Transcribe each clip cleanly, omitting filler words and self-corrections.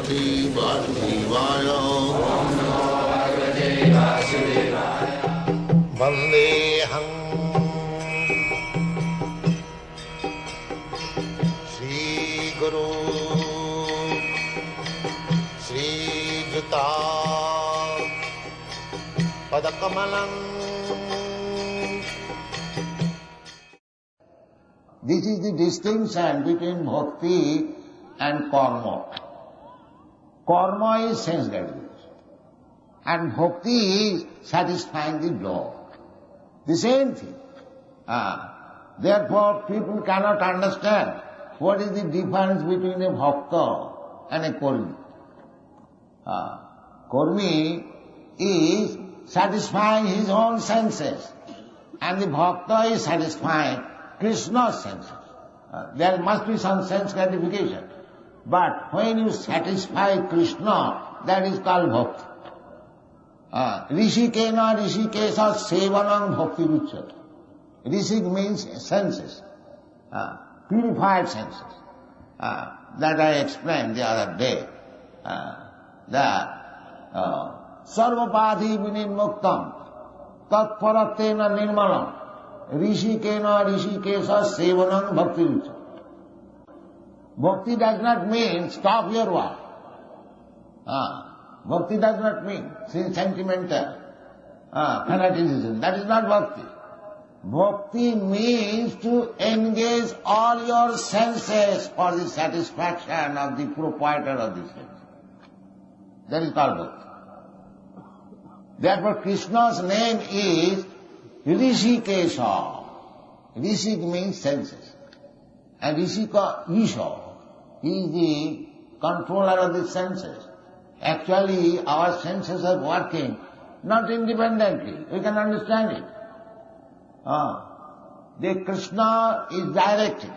Bhagavate Vasudevaya. Om Namo Bhagavate Vasudevaya. Vandeham Shri Guru Shri Juta Padakamalam. This is the distinction between bhakti and karma. Karma is sense gratification, and bhakti is satisfying the Lord. The same thing. Therefore, people cannot understand what is the difference between a bhakta and a karmi. Karmi is satisfying his own senses, and the bhakta is satisfying Krishna's senses. There must be some sense gratification. But when you satisfy Krishna, that is called bhakti. Rishikena rishikesa sevanam bhakti ruchyate. Rishik means senses, purified senses. That I explained the other day. That sarvapadhi vinimuktam tatparatena nirmalam rishikena rishikesa sevanam bhakti ruchyate. Bhakti does not mean stop your work. Bhakti does not mean sentimental fanaticism. That is not bhakti. Bhakti means to engage all your senses for the satisfaction of the proprietor of the sense. That is called bhakti. Therefore Krishna's name is Rishikesha. Rishik means senses. And Rishika, Isha, he is the controller of the senses. Actually, our senses are working not independently. We can understand it. The Krishna is directed.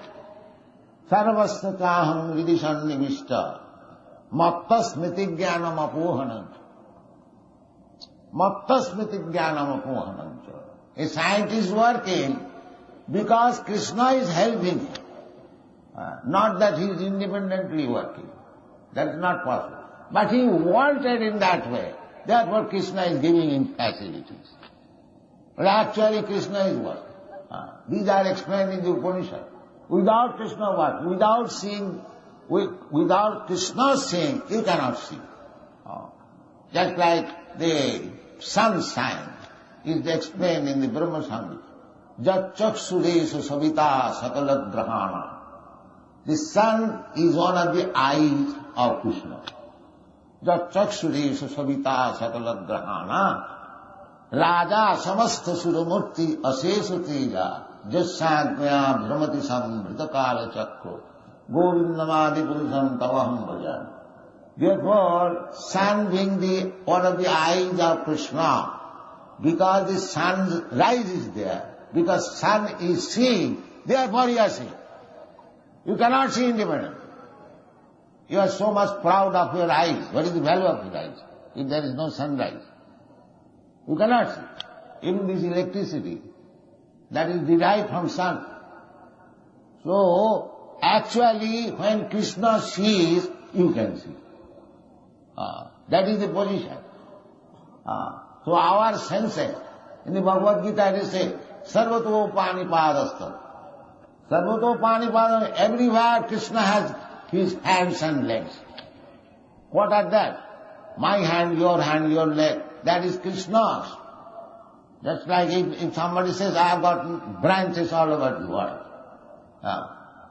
Sarvasya kaham vidishan nivishta matta smiti jnanam apohanam. Matta smiti jnanam apohanam. A scientist is working because Krishna is helping him. Not that he is independently working. That is not possible. But he wanted in that way. Therefore Krishna is giving him facilities. But actually Krishna is working. These are explained in the Upanishad. Without Krishna work, without seeing, without Krishna seeing, you cannot see. Just like the sun's sign is explained in the Brahma Samhita. Jat chaksureshu savita sakalat grahana. The sun is one of the eyes of Krishna. Jat chaksureshu savita sakalat grahana. Raja samastha suramurti aseshu teja jassagmya brahmati sambritakala chakro govindamadi purusham tavaham bhajan. Therefore, sun being one of the eyes of Krishna, because the sun's rise is there, because sun is seeing, therefore you are seeing. You cannot see independently. You are so much proud of your eyes. What is the value of your eyes if there is no sunrise? You cannot see. Even this electricity, that is derived from sun. So, actually, when Krishna sees, you can see. That is the position. So our senses, in the Bhagavad-gita it is said, Sarvato Panipadastha. Sarvato Panipadastha, everywhere Krishna has his hands and legs. What are that? My hand, your leg, that is Krishna's. Just like if somebody says, I have got branches all over the world.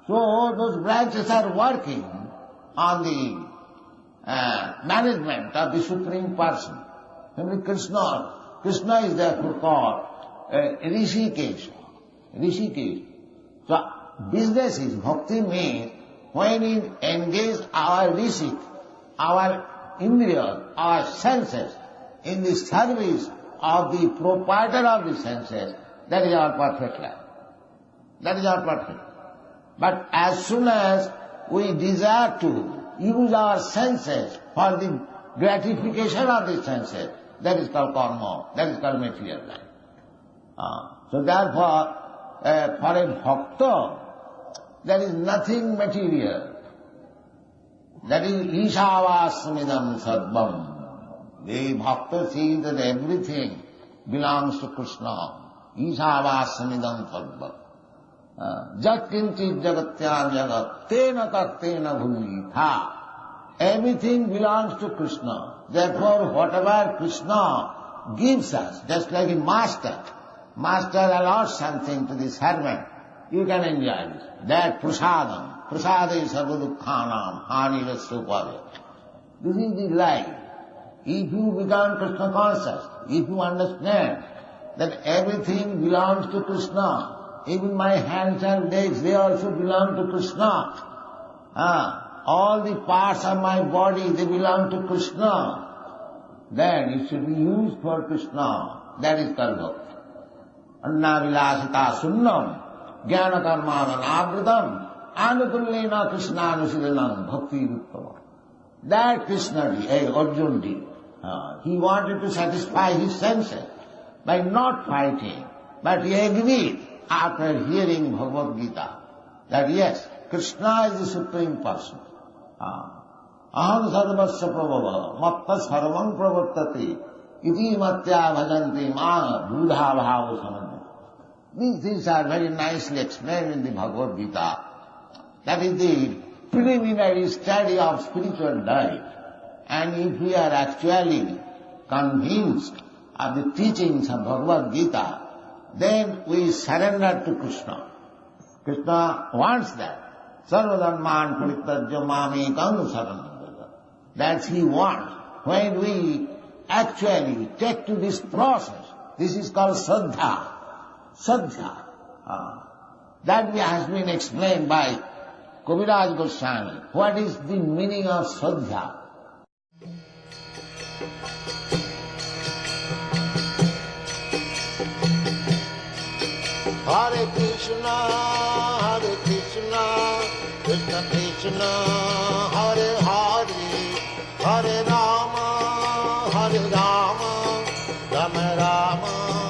So those branches are working on the management of the Supreme Person. Namely Krishna. Krishna is therefore called Rishikesh. Rishikesh. So business is, bhakti means when we engage our rishik, our indriya, our senses in the service of the proprietor of the senses, that is our perfect life. That is our perfect life. But as soon as we desire to use our senses for the gratification of the senses, that is called karma, that is called material life. So therefore, for a bhakta, there is nothing material. That is Ishavasmidam Sarvam. The bhakta sees that everything belongs to Krishna. Ishavasmidam Sarvam. Jat kinchit jagatya jagat tena taktena bhulitha. Everything belongs to Krishna. Therefore, whatever Krishna gives us, just like a master allows something to the servant, you can enjoy this. That prasadam. Prasada is sarvadukkhanam, hanila supavya. This is the life. If you become Krishna conscious, if you understand that everything belongs to Krishna, even my hands and legs, they also belong to Krishna. All the parts of my body, they belong to Krishna. Then it should be used for Krishna. That is karma. Anna vilasita sunnam, jnana karmana avritam, anukullena Krishna anusilanam bhakti ruttama. That Krishna did, Arjuna did. He wanted to satisfy his senses by not fighting, but he agreed after hearing Bhagavad-gita that yes, Krishna is the Supreme Person. Aham sarvasya prabhava, matta sarvam pravartati, iti matya bhajanti ma buddha bhava samanya. These things are very nicely explained in the Bhagavad-gita. That is the preliminary study of spiritual life. And if we are actually convinced of the teachings of Bhagavad-gita, then we surrender to Krishna. Krishna wants that. Sarvadharman parityajya mamekam saranam. That's he wants. When we actually take to this process, this is called Saddha. Saddha. That has been explained by Kaviraj Goswami. What is the meaning of Saddha? Hare Krishna, Krishna Krishna, Hare Hare, Hare Rama, Rama Rama.